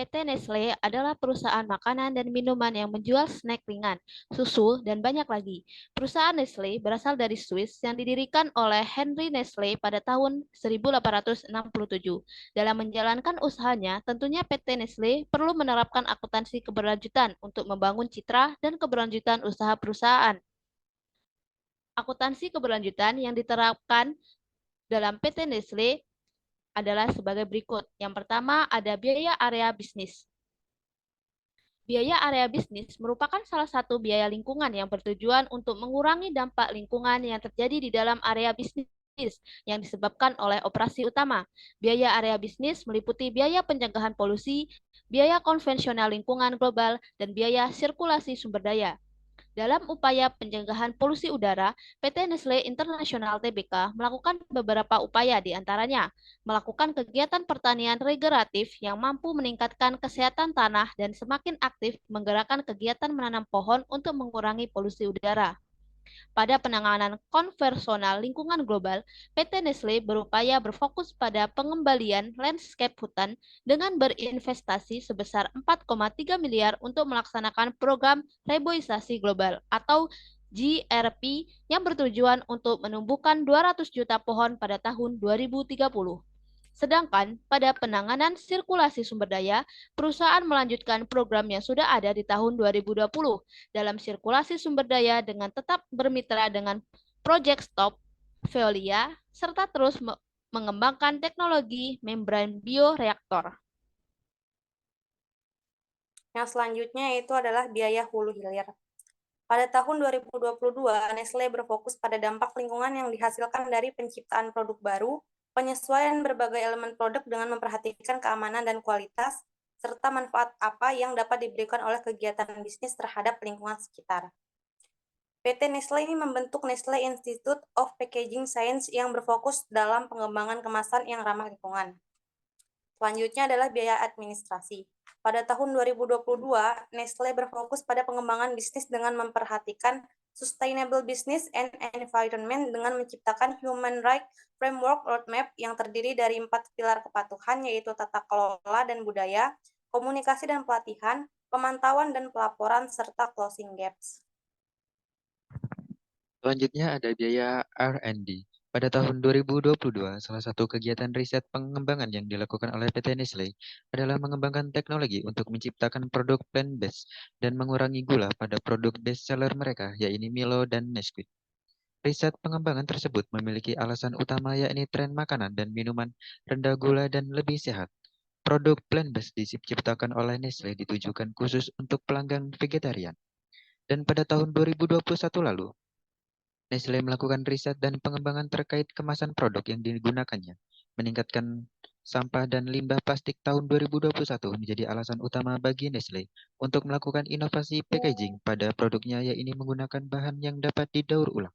PT Nestle adalah perusahaan makanan dan minuman yang menjual snack ringan, susu, dan banyak lagi. Perusahaan Nestle berasal dari Swiss yang didirikan oleh Henry Nestle pada tahun 1867. Dalam menjalankan usahanya, tentunya PT Nestle perlu menerapkan akuntansi keberlanjutan untuk membangun citra dan keberlanjutan usaha perusahaan. Akuntansi keberlanjutan yang diterapkan dalam PT Nestle adalah sebagai berikut. Yang pertama ada biaya area bisnis. Biaya area bisnis merupakan salah satu biaya lingkungan yang bertujuan untuk mengurangi dampak lingkungan yang terjadi di dalam area bisnis yang disebabkan oleh operasi utama. Biaya area bisnis meliputi biaya pencegahan polusi, biaya konvensional lingkungan global, dan biaya sirkulasi sumber daya. Dalam upaya pencegahan polusi udara, PT Nestle International Tbk melakukan beberapa upaya di antaranya melakukan kegiatan pertanian regeneratif yang mampu meningkatkan kesehatan tanah dan semakin aktif menggerakkan kegiatan menanam pohon untuk mengurangi polusi udara. Pada penanganan konvensional lingkungan global, PT Nestle berupaya berfokus pada pengembalian landscape hutan dengan berinvestasi sebesar 4,3 miliar untuk melaksanakan program reboisasi global atau GRP yang bertujuan untuk menumbuhkan 200 juta pohon pada tahun 2030. Sedangkan pada penanganan sirkulasi sumber daya, perusahaan melanjutkan program yang sudah ada di tahun 2020 dalam sirkulasi sumber daya dengan tetap bermitra dengan Project Stop, Veolia, serta terus mengembangkan teknologi membran bioreaktor. Yang selanjutnya yaitu adalah biaya hulu hilir. Pada tahun 2022, Nestle berfokus pada dampak lingkungan yang dihasilkan dari penciptaan produk baru, penyesuaian berbagai elemen produk dengan memperhatikan keamanan dan kualitas, serta manfaat apa yang dapat diberikan oleh kegiatan bisnis terhadap lingkungan sekitar. PT Nestle ini membentuk Nestle Institute of Packaging Science yang berfokus dalam pengembangan kemasan yang ramah lingkungan. Selanjutnya adalah biaya administrasi. Pada tahun 2022, Nestle berfokus pada pengembangan bisnis dengan memperhatikan sustainable business and environment dengan menciptakan human right framework roadmap yang terdiri dari 4 pilar kepatuhan yaitu tata kelola dan budaya, komunikasi dan pelatihan, pemantauan dan pelaporan, serta closing gaps. Selanjutnya ada biaya R&D. Pada tahun 2022, salah satu kegiatan riset pengembangan yang dilakukan oleh PT Nestle adalah mengembangkan teknologi untuk menciptakan produk plant-based dan mengurangi gula pada produk best seller mereka, yaitu Milo dan Nesquik. Riset pengembangan tersebut memiliki alasan utama yakni tren makanan dan minuman rendah gula dan lebih sehat. Produk plant-based diciptakan oleh Nestle ditujukan khusus untuk pelanggan vegetarian. Dan pada tahun 2021 lalu, Nestle melakukan riset dan pengembangan terkait kemasan produk yang digunakannya, meningkatkan sampah dan limbah plastik tahun 2021 menjadi alasan utama bagi Nestle untuk melakukan inovasi packaging pada produknya yaitu menggunakan bahan yang dapat didaur ulang.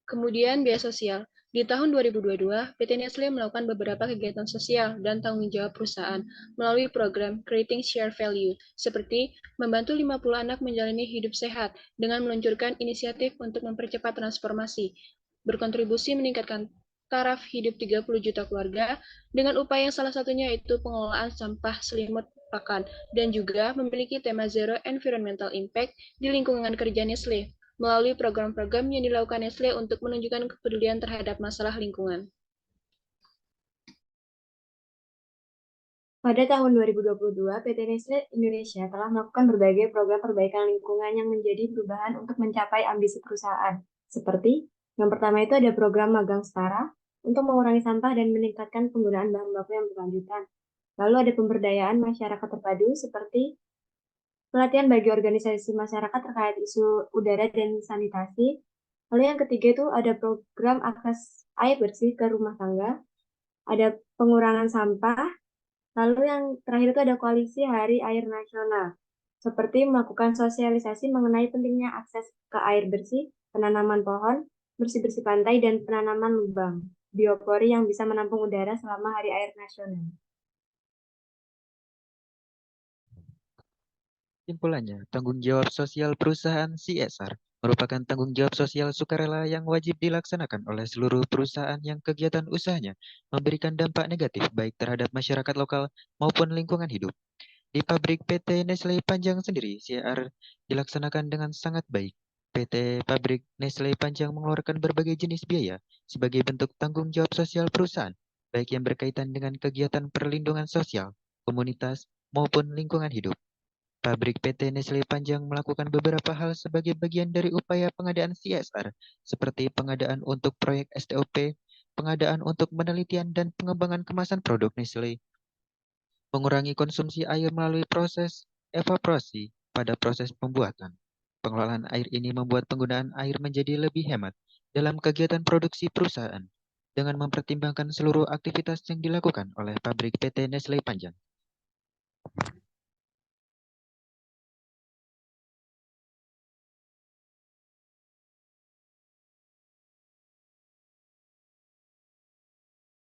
Kemudian biaya sosial. Di tahun 2022, PT Nestle melakukan beberapa kegiatan sosial dan tanggung jawab perusahaan melalui program Creating Share Value, seperti membantu 50 anak menjalani hidup sehat dengan meluncurkan inisiatif untuk mempercepat transformasi, berkontribusi meningkatkan taraf hidup 30 juta keluarga dengan upaya yang salah satunya yaitu pengelolaan sampah selimut pakan, dan juga memiliki tema Zero Environmental Impact di lingkungan kerja Nestle melalui program-program yang dilakukan Nestle untuk menunjukkan kepedulian terhadap masalah lingkungan. Pada tahun 2022, PT Nestle Indonesia telah melakukan berbagai program perbaikan lingkungan yang menjadi perubahan untuk mencapai ambisi perusahaan. Seperti, yang pertama itu ada program magang setara untuk mengurangi sampah dan meningkatkan penggunaan bahan baku yang berkelanjutan. Lalu ada pemberdayaan masyarakat terpadu seperti pelatihan bagi organisasi masyarakat terkait isu udara dan sanitasi. Lalu yang ketiga itu ada program akses air bersih ke rumah tangga, ada pengurangan sampah. Lalu yang terakhir itu ada koalisi Hari Air Nasional, seperti melakukan sosialisasi mengenai pentingnya akses ke air bersih, penanaman pohon, bersih-bersih pantai, dan penanaman lubang biopori yang bisa menampung udara selama Hari Air Nasional. Kesimpulannya, tanggung jawab sosial perusahaan CSR merupakan tanggung jawab sosial sukarela yang wajib dilaksanakan oleh seluruh perusahaan yang kegiatan usahanya memberikan dampak negatif baik terhadap masyarakat lokal maupun lingkungan hidup. Di pabrik PT Nestle Panjang sendiri, CSR dilaksanakan dengan sangat baik. PT Pabrik Nestle Panjang mengeluarkan berbagai jenis biaya sebagai bentuk tanggung jawab sosial perusahaan, baik yang berkaitan dengan kegiatan perlindungan sosial, komunitas, maupun lingkungan hidup. Pabrik PT Nestle Panjang melakukan beberapa hal sebagai bagian dari upaya pengadaan CSR, seperti pengadaan untuk proyek STOP, pengadaan untuk penelitian dan pengembangan kemasan produk Nestle, mengurangi konsumsi air melalui proses evaporasi pada proses pembuatan. Pengelolaan air ini membuat penggunaan air menjadi lebih hemat dalam kegiatan produksi perusahaan dengan mempertimbangkan seluruh aktivitas yang dilakukan oleh pabrik PT Nestle Panjang.